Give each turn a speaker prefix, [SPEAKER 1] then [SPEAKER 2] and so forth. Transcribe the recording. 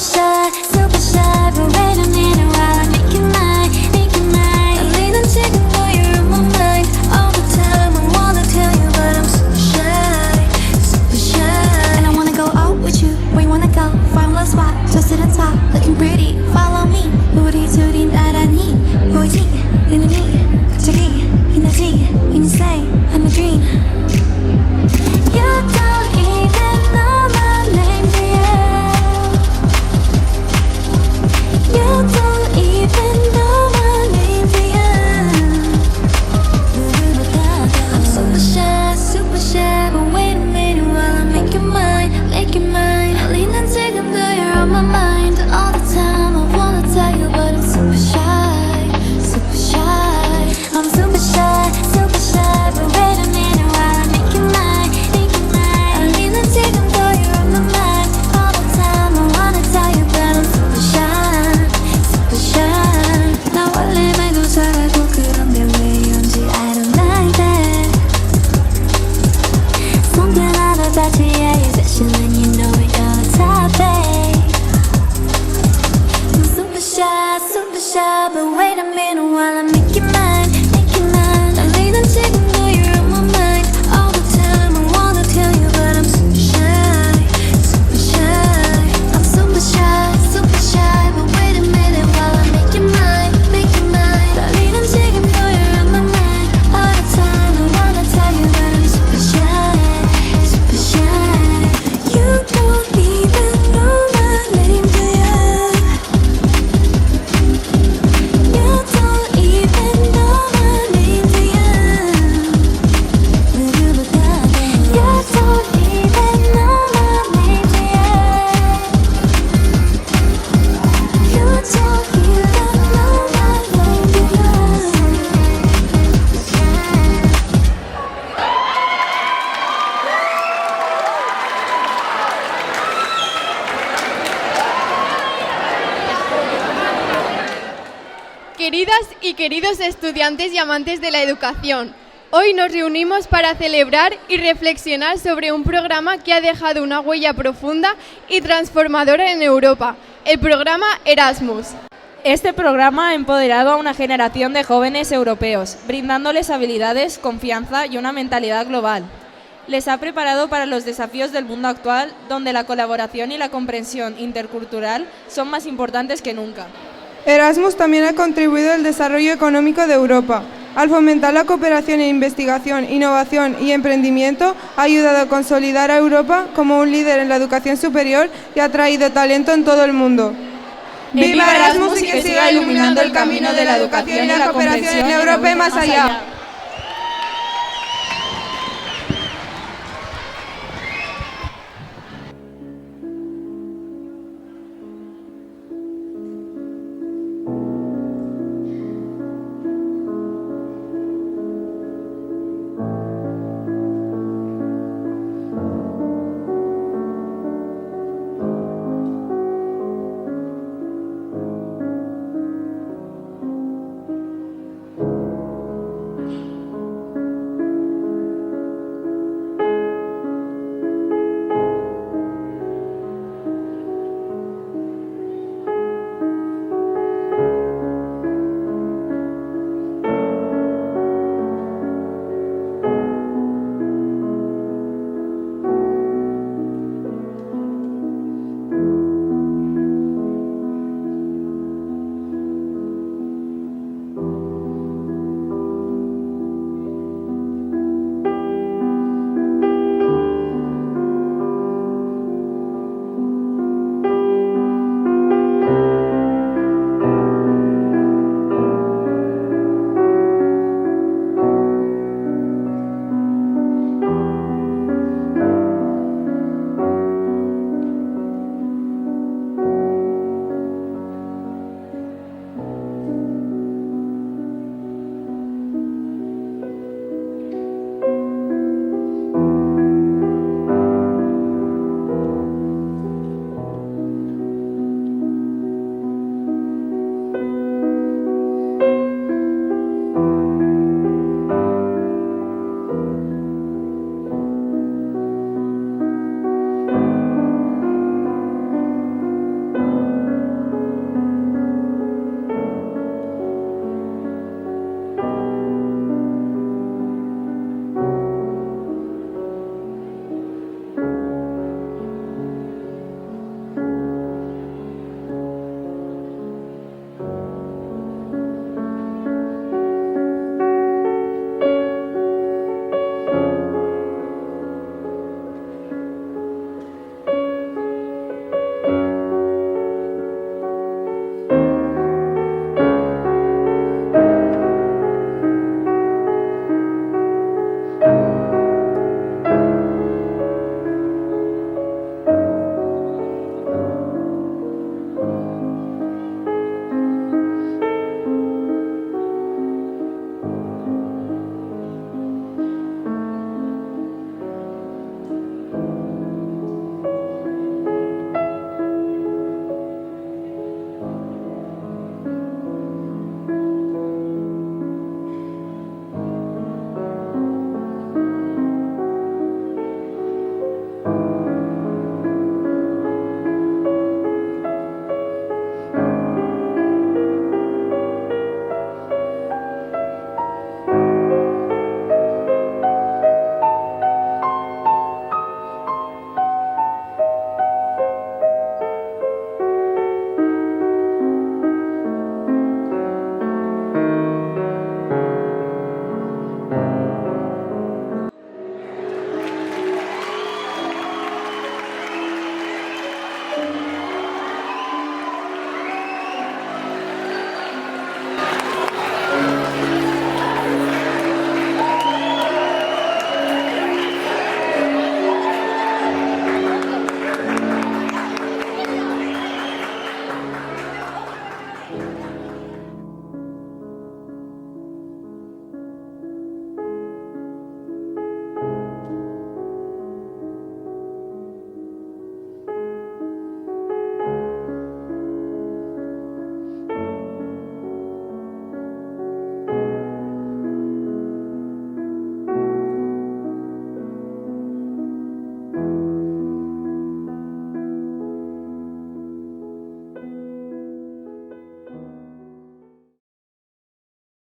[SPEAKER 1] super shy, but wait a minute while I make you mine, make you mine. 떨리는 지금도 you're on my mind all the time. I wanna tell you, but I'm super shy, super shy. And I wanna go out with you. Where you wanna go? Find a spot, just sit on top, looking pretty. Follow me. 우리 나란히 보이지? 내 눈이 갑자기 빛나지? When you say I'm a dream. You don't even know my name, yeah. You don't even know my name, yeah. I'm super shy, but wait a minute while I make you mine, make you mine. 떨리는 지금도 you're on my mind all the time. I wanna tell you, but I'm super shy, super shy. I'm super shy, but wait a minute while I make you mine, make you mine. 떨리는 지금도 you're on my mind all the time. I wanna tell you, but I'm super shy, super shy. 나 원래 말도 잘하고 그런데 왜 이런지 I don't like that. Something out of that, yeah, you're special and you know it all the time, I'm super shy, but wait a minute while I make you mine, make you mine. 떨리는 지금도 you're on my mind all the time. I wanna tell you, but I'm super shy, super shy. I'm super shy, but wait a minute while I make you mine, make you mine. 떨리는 지금도 you're on my mind all the time. I wanna tell you, but I'm super shy, super shy. You don't even know my name, do you? You don't even know my name, do you? You don't even know my name, do you? You don't even know my name, do you?
[SPEAKER 2] Queridas y queridos estudiantes y amantes de la educación, hoy nos reunimos para celebrar y reflexionar sobre un programa que ha dejado una huella profunda y transformadora en Europa, el programa Erasmus.
[SPEAKER 3] Este programa ha empoderado a una generación de jóvenes europeos, brindándoles habilidades, confianza y una mentalidad global. Les ha preparado para los desafíos del mundo actual, donde la colaboración y la comprensión intercultural son más importantes que nunca.
[SPEAKER 4] Erasmus también ha contribuido al desarrollo económico de Europa. Al fomentar la cooperación en investigación, innovación y emprendimiento, ha ayudado a consolidar a Europa como un líder en la educación superior y ha traído talento en todo el mundo. ¡Viva Erasmus y que siga iluminando el camino de la educación y la cooperación en Europa y más allá!